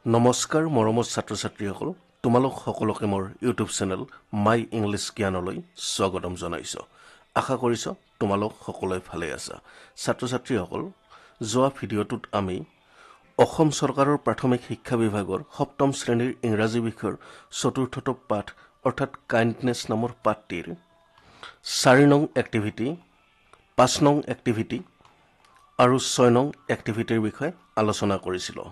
নমস্কাৰ মৰমৰ ছাত্ৰ-ছাত্ৰীসকল তোমালোক সকলোকে মোৰ ইউটিউব চেনেল মাই ইংলিছ জ্ঞানলৈ স্বাগতম জনাইছো আশা কৰিছো তোমালোক সকলোৱে ভালে আছা ছাত্ৰ-ছাত্ৰীসকল যোৱা ভিডিঅ'টোত আমি অসম চৰকাৰৰ প্ৰাথমিক শিক্ষা বিভাগৰ সপ্তম শ্ৰেণীৰ ইংৰাজী বিষয়ৰ চতুৰ্থটো পাঠ অৰ্থাৎ কাইণ্ডনেছ নামৰ পাঠটিৰ 4 নং এক্টিভিটি 5 নং এক্টিভিটি আৰু 6 নং এক্টিভিটিৰ বিষয়ে আলোচনা কৰিছিলো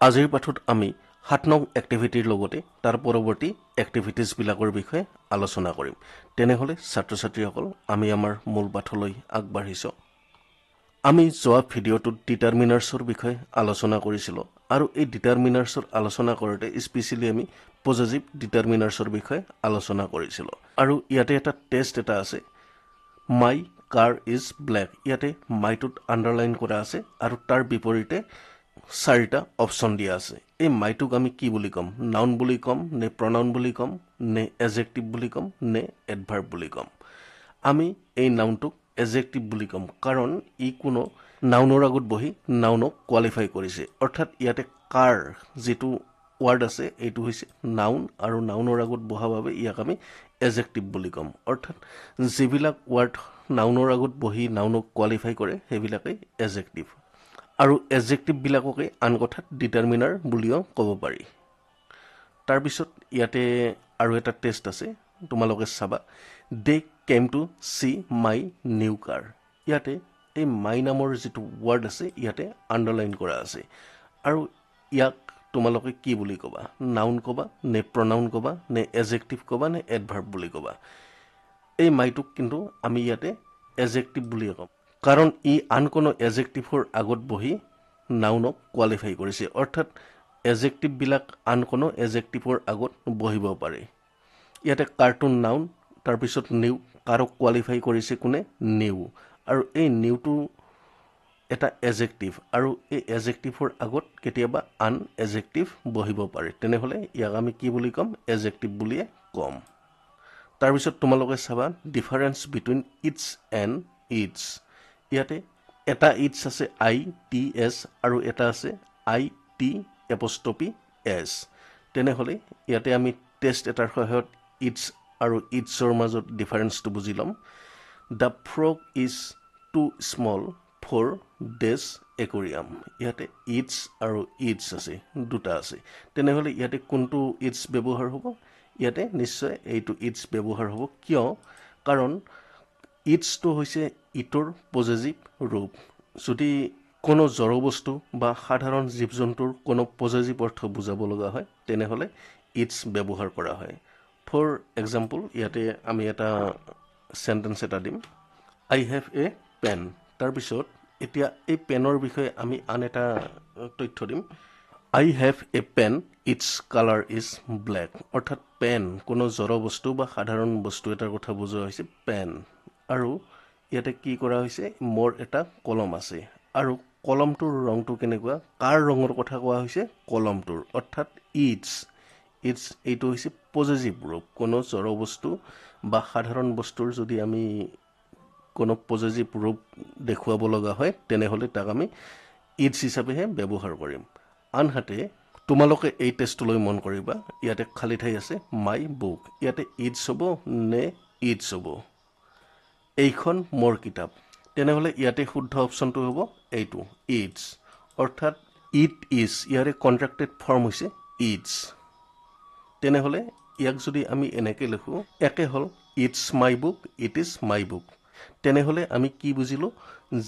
আজিৰ পাঠত আমি 7 নং এক্টিভিটিৰ লগতে তাৰ পৰৱৰ্তী এক্টিভিটিজ বিলাকৰ বিষয়ে আলোচনা কৰিম তেনেহলে ছাত্ৰ-ছাত্ৰীসকল আমি আমাৰ মূল পাঠলৈ আগবাঢ়িছো আমি যোৱা ভিডিঅ'টোত ডিটাৰমিনাৰ্ছৰ বিষয়ে আলোচনা কৰিছিলো আৰু এই ডিটাৰমিনাৰ্ছৰ আলোচনা কৰোতে স্পেশালি আমি পজিটিভ ডিটাৰমিনাৰ্ছৰ বিষয়ে আলোচনা কৰিছিলো আৰু ইয়াতে এটা টেষ্ট এটা আছে মাই কাৰ ইজ ব্লেক ইয়াতে মাইটোত আন্ডাৰলাইন কৰা আছে আৰু তাৰ বিপৰীতে 4টা অপচন দিয়া আছে এই মাইটোক আমি কি বুলি কম নাউন বুলি কম নে প্ৰনাউন বুলি কম নে এডজেক্টিভ বুলি কম নে এডভাৰ্ব বুলি কম আমি এই নাউনটোক এডজেক্টিভ বুলি কম কাৰণ ই কোনো নাউনৰ আগত বহি নাউনক কোৱালিফাই কৰিছে অৰ্থাৎ ইয়াতে কাৰ যেটো ওয়াৰ্ড আছে এইটো হৈছে নাউন আৰু নাউনৰ আগত বহা বাবে ইয়াক আমি এডজেক্টিভ বুলি কম অৰ্থাৎ যিবিলাক ওয়াৰ্ড নাউনৰ আগত বহি নাউনক কোৱালিফাই কৰে সেইবিলাকেই এডজেক্টিভ আৰু এডজেক্টিভ বিলাককে আন কথাত ডিটাৰমিনাৰ বুলিও ক'ব পাৰি তাৰ পিছত ইয়াতে আৰু এটা টেষ্ট আছে তোমালোকে চাবা দে came to C my new কাৰ ইয়াতে এই মাই নামৰ যেটো ওয়াৰ্ড আছে ইয়াতে আন্ডাৰলাইন কৰা আছে আৰু ইয়াক তোমালোকে কি বুলি ক'বা নাউন ক'বা নে প্ৰনাউন ক'বা নে এডজেক্টিভ ক'বা নে এডভাৰ্ব বুলি ক'বা এই মাইটোক কিন্তু আমি ইয়াতে এডজেক্টিভ বুলি ক'ম কাৰণ ই আন কোনো এডজেক্টিভৰ আগত বহি নাউনক কোৱালিফাই কৰিছে অৰ্থাৎ এডজেক্টিভ বিলাক আন কোনো এডজেক্টিভৰ আগত বহিব পাৰে ইয়াতে কাৰ্টুন নাউন তাৰ পিছত নিউ কাৰক কোৱালিফাই কৰিছে কোনে নিউ আৰু এই নিউটো এটা এডজেক্টিভ আৰু এই এডজেক্টিভৰ আগত কেতিয়াবা আন এডজেক্টিভ বহিব পাৰে তেনেহলে ইয়াক আমি কি বুলি কম এডজেক্টিভ বুলিয়ে কম তাৰ পিছত তোমালোকে চাবা difference between it's and it's ইয়াতে এটা ইটস আছে আই টি এস আৰু এটা আছে আই টি এপোষ্ট্ৰফি এস তেনেহলে ইয়াতে আমি টেষ্ট এটাৰ সহায়ত ইটস আৰু ইটসৰ মাজত ডিফাৰেন্সটো বুজি লম the frog is too small for this aquarium ইয়াতে ইটস আৰু ইটস আছে দুটা আছে তেনেহলে ইয়াতে কোনটো ইটস ব্যৱহাৰ হ'ব ইয়াতে নিশ্চয় এইটো ইটস ব্যৱহাৰ হ'ব কিয় কাৰণ ইটসটো হৈছে ইটৰ পজিটিভ ৰূপ যদি কোনো জড় বস্তু বা সাধাৰণ জীৱ-জন্তুৰ কোনো পজিটিভ অৰ্থ বুজাব লগা হয় তেনেহলে ইটস ব্যৱহাৰ কৰা হয় ফৰ এক্সাম্পল ইয়াতে আমি এটা সেন্টেন্স এটা দিম আই হ্যাভ এ পেন তাৰ পিছত এতিয়া এই পেনৰ বিষয়ে আমি আন এটা তথ্য দিম I have a pen, its color is black. অৰ্থাৎ পেন কোনো জড় বস্তু বা সাধাৰণ বস্তু এটাৰ কথা বুজোৱা হৈছে পেন আৰু ইয়াতে কি কৰা হৈছে মোৰ এটা কলম আছে আৰু কলমটোৰ ৰংটো কেনেকুৱা কাৰ ৰঙৰ কথা কোৱা হৈছে কলমটোৰ অৰ্থাৎ ইটস এইটো হৈছে পজিটিভ ৰূপ কোনো জড় বস্তু বা সাধাৰণ বস্তুৰ যদি আমি কোনো পজিটিভ ৰূপ দেখুৱাব লগা হয় তেনেহলে তাক আমি ইটস হিচাপেহে ব্যৱহাৰ কৰিম আনহাতে তোমালোকে এই টেষ্টলৈ মন কৰিবা ইয়াতে খালি ঠাই আছে মাই বুক ইয়াতে ইটস হ'ব নে ইটস হ'ব এইখন মোৰ কিতাপ তেনেহলে ইয়াতে শুদ্ধ অপচনটো হ'ব এইটো ইটস অৰ্থাৎ ইট ইজ ইয়াৰে কন্ট্ৰাক্টেড ফৰ্ম হৈছে ইটস তেনেহলে ইয়াক যদি আমি এনেকে লিখো একে হল it's my book it is my book তেনেহলে আমি কি বুজিলো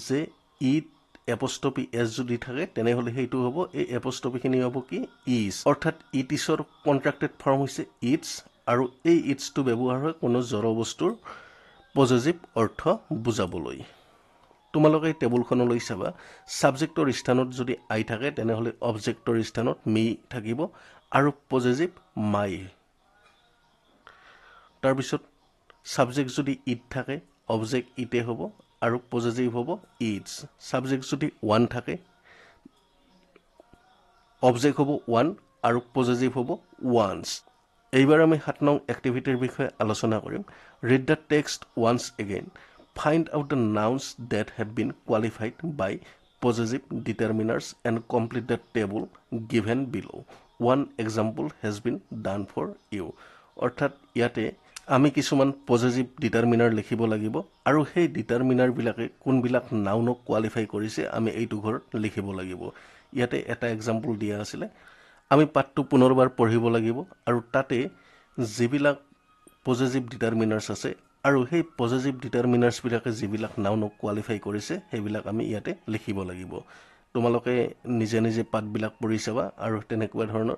যে ইট এপোষ্ট্ৰফি এস যদি থাকে তেনেহলে হেইটো হ'ব এই এপোষ্ট্ৰফিখিনি হ'ব কি ইজ অৰ্থাৎ ইট ইজৰ কন্ট্ৰাক্টেড ফৰ্ম হৈছে ইটস আৰু এই ইটসটো ব্যৱহাৰ হয় কোনো জড় বস্তুৰ পজিটিভ অৰ্থ বুজাবলৈ তোমালোকে টেবুলখনলৈ চাবা সাবজেক্টৰ স্থানত যদি আই থাকে তেনেহলে অবজেক্টৰ স্থানত মি থাকিব আৰু পজিটিভ মাই তাৰ পিছত সাবজেক্ট যদি ইট থাকে অবজেক্ট ইটে হ'ব আৰু পজিটিভ হ'ব ইটস সাবজেক্ট যদি ওয়ান থাকে অবজেক্ট হ'ব ওয়ান আৰু পজিটিভ হ'ব ওয়ান্স এইবাৰ আমি 7 নং এক্টিভিটিৰ বিষয়ে আলোচনা কৰিম read the text once again find out the nouns that have been qualified by possessive determiners and complete the table given below. One example has been done for you. অৰ্থাৎ ইয়াতে আমি কিছুমান পজিটিভ ডিটাৰমিনাৰ লিখিব লাগিব আৰু সেই determiner বিলাকে কোনবিলাক নাউনক কোৱালিফাই কৰিছে আমি এইটো ঘৰত লিখিব লাগিব ইয়াতে এটা এক্সাম্পল দিয়া আছিল আমি পাঠটো পুনৰবাৰ পঢ়িব লাগিব আৰু তাতে যিবিলাক পজিটিভ ডিটাৰমিনাৰ্স আছে আৰু সেই পজিটিভ ডিটাৰমিনাৰ্স বিলাকে যিবিলাক নাউনক কোৱালিফাই কৰিছে সেইবিলাক আমি ইয়াতে লিখিব লাগিব তোমালোকে নিজে নিজে পাঠবিলাক পঢ়ি চাবা আৰু তেনেকুৱা ধৰণৰ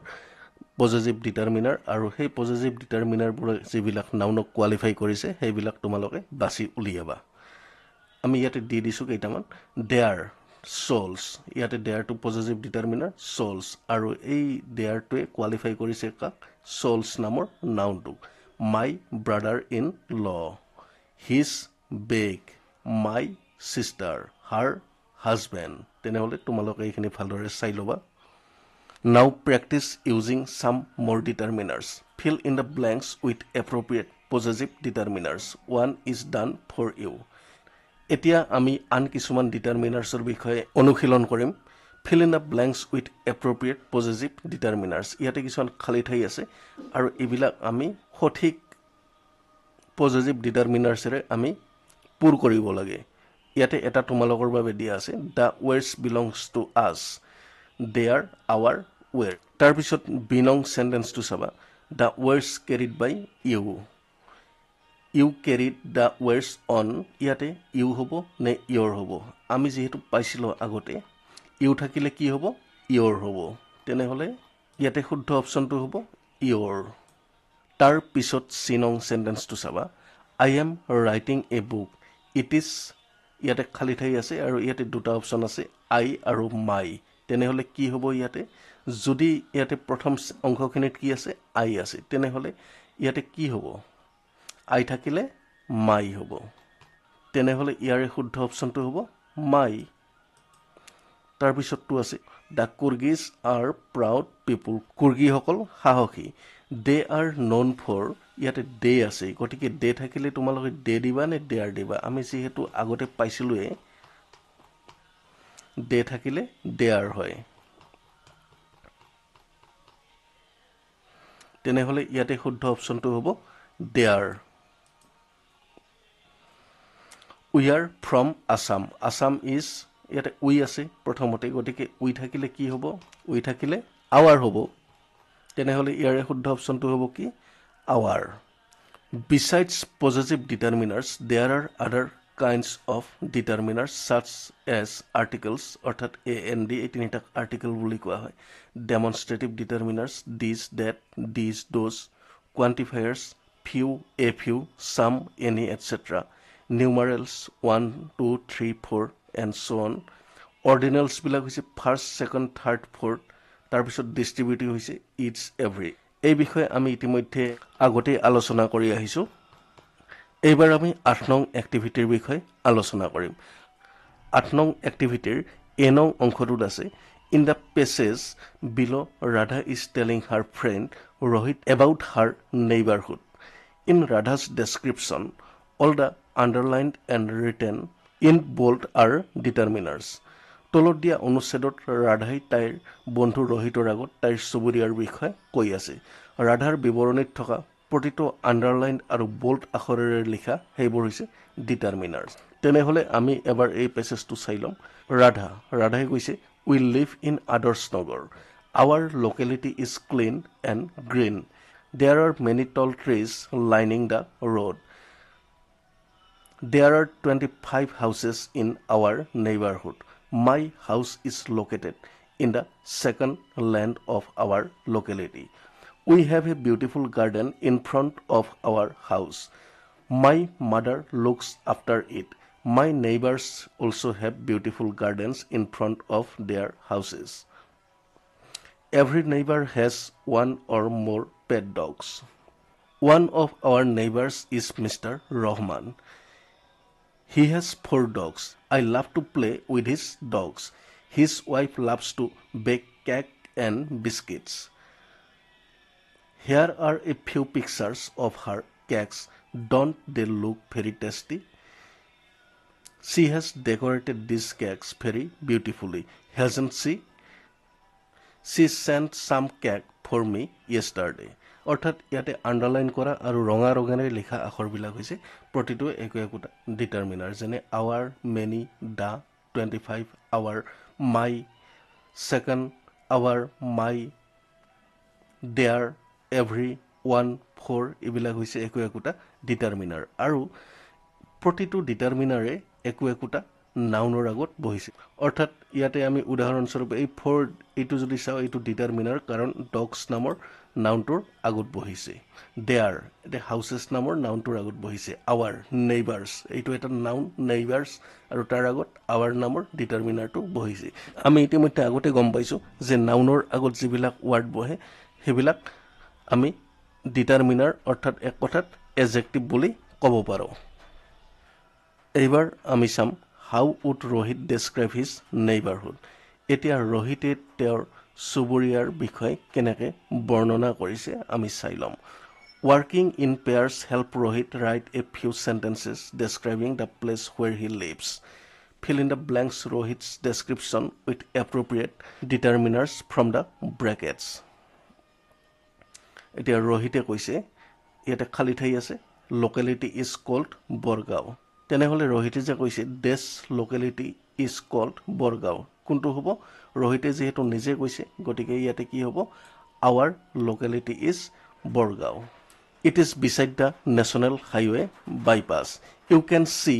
পজিটিভ ডিটাৰমিনাৰ আৰু সেই পজিটিভ ডিটাৰমিনাৰবোৰ যিবিলাক নাউনক কোৱালিফাই কৰিছে সেইবিলাক তোমালোকে বাছি উলিয়াবা আমি ইয়াতে দি দিছো কেইটামান দেয়াৰ souls ইয়াতে there two positive determiner souls আৰু এই দেয়াৰটোৱে কোৱালিফাই কৰিছে কাক souls নামৰ নাউনটো my brother in law his bag my sister her husband তেনেহলে তোমালোকে এইখিনি ভালদৰে চাই লবা Now practice using some more determiners. Fill in the blanks with appropriate possessive determiners. One is done for you. এতিয়া আমি আন কিছুমান ডিটাৰমিনাৰ্সৰ বিষয়ে অনুশীলন কৰিম Fill in the blanks with appropriate possessive determiners. ইয়াতে কিছুমান খালি ঠাই আছে আৰু এইবিলাক আমি সঠিক possessive determinersৰে আমি পূৰ কৰিব লাগে ইয়াতে এটা তোমালোকৰ বাবে দিয়া আছে The words belongs to us. They are our word. তাৰ পিছত বিনং সেন্টেন্সটো চাবা The words carried by you. You carried the words on. ইয়াতে you হ'ব নে your হ'ব আমি যেহেতু পাইছিলো আগতে you থাকিলে কি হ'ব your হ'ব তেনেহলে ইয়াতে শুদ্ধ অপচনটো হ'ব your তাৰ পিছত সিনং সেন্টেন্সটো চাবা I am writing a book. It is ইয়াতে খালি ঠাই আছে আৰু ইয়াতে দুটা অপচন আছে I আৰু my তেনেহলে কি হ'ব ইয়াতে যদি ইয়াতে প্ৰথম অংশখিনিত কি আছে I আছে তেনেহলে ইয়াতে কি হ'ব I থাকিলে my হ'ব তেনেহলে ইয়াৰে শুদ্ধ অপচনটো হ'ব my তাৰ পিছতটো আছে The Kyrgyz are proud people. কুৰ্গী সকল সাহসী They are known for ইয়াতে they আছে গতিকে they থাকিলে তোমালোকে they দিবা নে they are দিবা আমি যেহেতু আগতে পাইছিলোৱে they থাকিলে they are হয় তেনেহলে ইয়াতে শুদ্ধ অপচনটো হ'ব they are We are from Assam. Assam is ইয়াতে we আছে প্ৰথমতে গতিকে we থাকিলে কি হ'ব we থাকিলে our হ'ব তেনেহলে ইয়াৰে শুদ্ধ অপচনটো হ'ব কি our Besides possessive determiners there are other kinds of determiners such as articles অৰ্থাৎ and এই তিনিটা article বুলি কোৱা হয় demonstrative determiners these that these those quantifiers few a few some any etc numerals 1 2 3 4 and so on ordinals বিলাক হৈছে first second third fourth তাৰ পিছত distributive হৈছে each every এই বিষয়ে আমি ইতিমধ্যে আগতে আলোচনা কৰি আহিছো এইবাৰ আমি 8 নং এক্টিভিটিৰ বিষয়ে আলোচনা কৰিম 8 নং এক্টিভিটিৰ এ নং অংশটোত আছে In the passage below Radha is telling her friend Rohit about her neighborhood In Radha's description all the underlined and written in bold are determiners তলত দিয়া অনুচ্ছেদত ৰাধাই তাইৰ বন্ধু ৰহিতৰ আগত তাইৰ চুবুৰীয়াৰ বিষয়ে কৈ আছে ৰাধাৰ বিৱৰণিত থকা প্ৰতিটো আন্ডাৰলাইন আৰু বোল্ড আখৰেৰে লিখা সেইবোৰ হৈছে ডিটাৰমিনাৰ্স তেনেহলে আমি এবাৰ এই পেছেজটো চাই লম ৰাধাই কৈছে We live in Adarsh Nagar. Our locality is clean and green. There are many tall trees lining the road. There are 25 houses in our neighborhood. My house is located in the second land of our locality. We have a beautiful garden in front of our house. My mother looks after it. My neighbors also have beautiful gardens in front of their houses. Every neighbor has one or more pet dogs. One of our neighbors is Mr. Rahman. He has 4 dogs. I love to play with his dogs. His wife loves to bake cake and biscuits. Here are a few pictures of her cakes. Don't they look very tasty? She has decorated these cakes very beautifully, hasn't she? She sent some cake for me yesterday. অৰ্থাৎ ইয়াতে underline কৰা আৰু ৰঙা ৰঙেৰে লিখা আখৰবিলাক হৈছে প্ৰতিটো একোটা ডিটাৰমিনাৰ যেনে our many the 25 our my second our my their every one for এইবিলাক হৈছে একোটা ডিটাৰমিনাৰ আৰু প্ৰতিটো ডিটাৰমিনাৰে একোটা নাউনৰ আগত বহিছে অৰ্থাৎ ইয়াতে আমি উদাহৰণস্বৰূপে এই ফ'ৰ এইটো যদি চাওঁ এইটো ডিটাৰমিনাৰ কাৰণ ডগছ নামৰ নাউনটোৰ আগত বহিছে দেয়াৰ এটা হাউচেছ নামৰ নাউনটোৰ আগত বহিছে আৱাৰ নেইবাৰ্ছ এইটো এটা নাউন নেইবাৰ্ছ আৰু তাৰ আগত আৱাৰ নামৰ ডিটাৰমিনাৰটো বহিছে আমি ইতিমধ্যে আগতে গম পাইছোঁ যে নাউনৰ আগত যিবিলাক ৱাৰ্ড বহে সেইবিলাক আমি ডিটাৰমিনাৰ অৰ্থাৎ এক কথাত এডজেক্টিভ বুলি ক'ব পাৰোঁ এইবাৰ আমি চাম how would Rohit describe his neighbourhood এতিয়া ৰোহিতে তেওঁৰ চুবুৰীয়াৰ বিষয়ে কেনেকৈ বৰ্ণনা কৰিছে আমি চাই ল'ম working in pairs help Rohit write a few sentences describing the place where he lives fill in the blanks Rohit's description with appropriate determiners from the brackets এতিয়া ৰোহিতে কৈছে ইয়াতে খালি ঠাই আছে লোকেলিটি ইজ কল্ড বৰগাঁও তেনেহলে ৰোহিতে যে কৈছে দেশ লোকেলিটি ইজ কল্ড বৰগাঁও কোনটো হ'ব ৰোহিতে যেহেতু নিজে কৈছে গতিকে ইয়াতে কি হ'ব our locality is Borgaon it is beside the national highway bypass you can see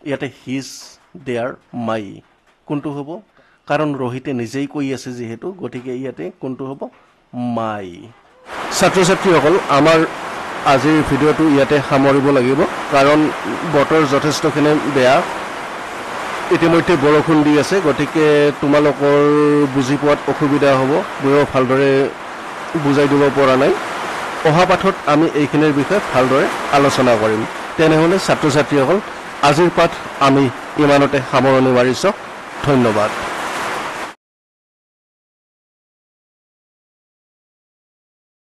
ইয়াতে হিজ দেয়াৰ মাই কোনটো হ'ব কাৰণ ৰোহিতে নিজেই কৈ আছে যেহেতু গতিকে ইয়াতে কোনটো হ'ব মাই ছাত্ৰ ছাত্ৰীসকল আমাৰ আজিৰ ভিডিঅ'টো ইয়াতে সামৰিব লাগিব কাৰণ বতৰ যথেষ্টখিনি বেয়া ইতিমধ্যে বৰষুণ দি আছে গতিকে তোমালোকৰ বুজি পোৱাত অসুবিধা হ'ব ময়ো ভালদৰে বুজাই দিব পৰা নাই অহা পাঠত আমি এইখিনিৰ বিষয়ে ভালদৰে আলোচনা কৰিম তেনেহ'লে ছাত্ৰ ছাত্ৰীসকল আজিৰ পাঠ আমি ইমানতে সামৰণি মাৰিছোঁ ধন্যবাদ